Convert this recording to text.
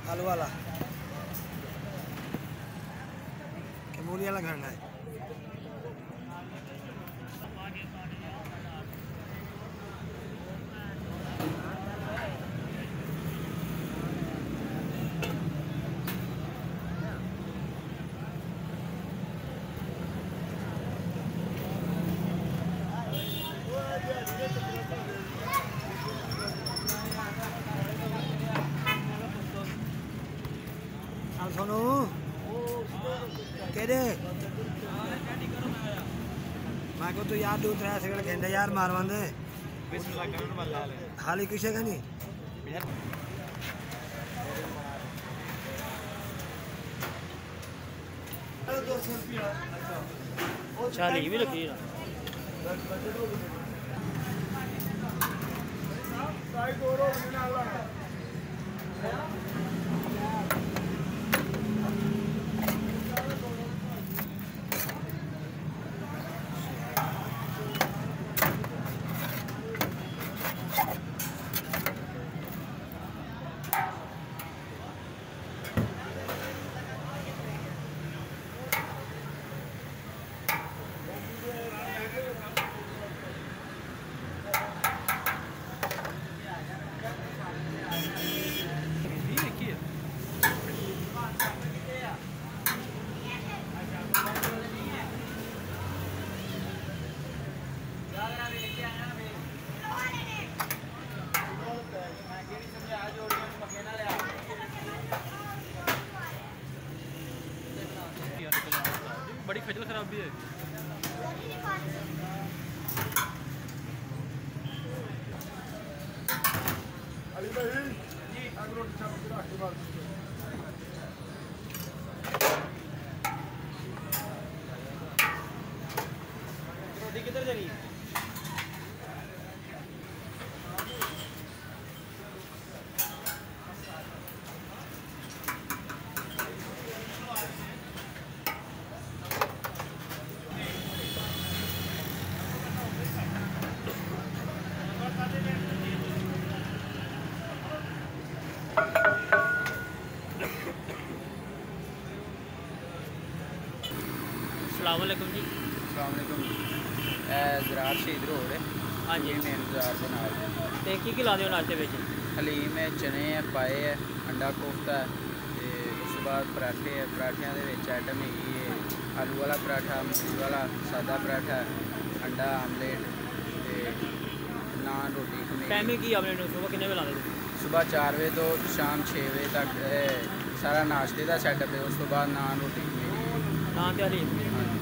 आलू वाला कि मूली वाला खाना है। सोनू कहदे मैं को तो यार 2-3 सेकंड कहते यार मारवांदे हाली किसे का नहीं चाली भी रखी है बड़ी खजल खराबी है। अली भाई जी रोटी चावल रख के बाद रोटी किधर जा रही है? अस्सलामुअलैकुम जी। अस्सलामुअलैकुम। ज़रार शहीद रोड है। हाँ जी मेन बाजार के नाल ते की ला दो नाश्ते में? हलीम है, चने है, पाए है, अंडा कोफ्ता है, उस बाद पराठे है। पराठियां दे विच आइटम है आलू वाला पराठा, मूली वाला, सादा पराठा, अंडा आमलेट, नान, रोटी। टाइमिंग की आपने सुबह कितने बजे लाते? सुबह 4 बजे तो शाम 6 बजे तक सारा नाश्ते का सैटअप है। उस तो बाद नान रोटी नान ते हलीम।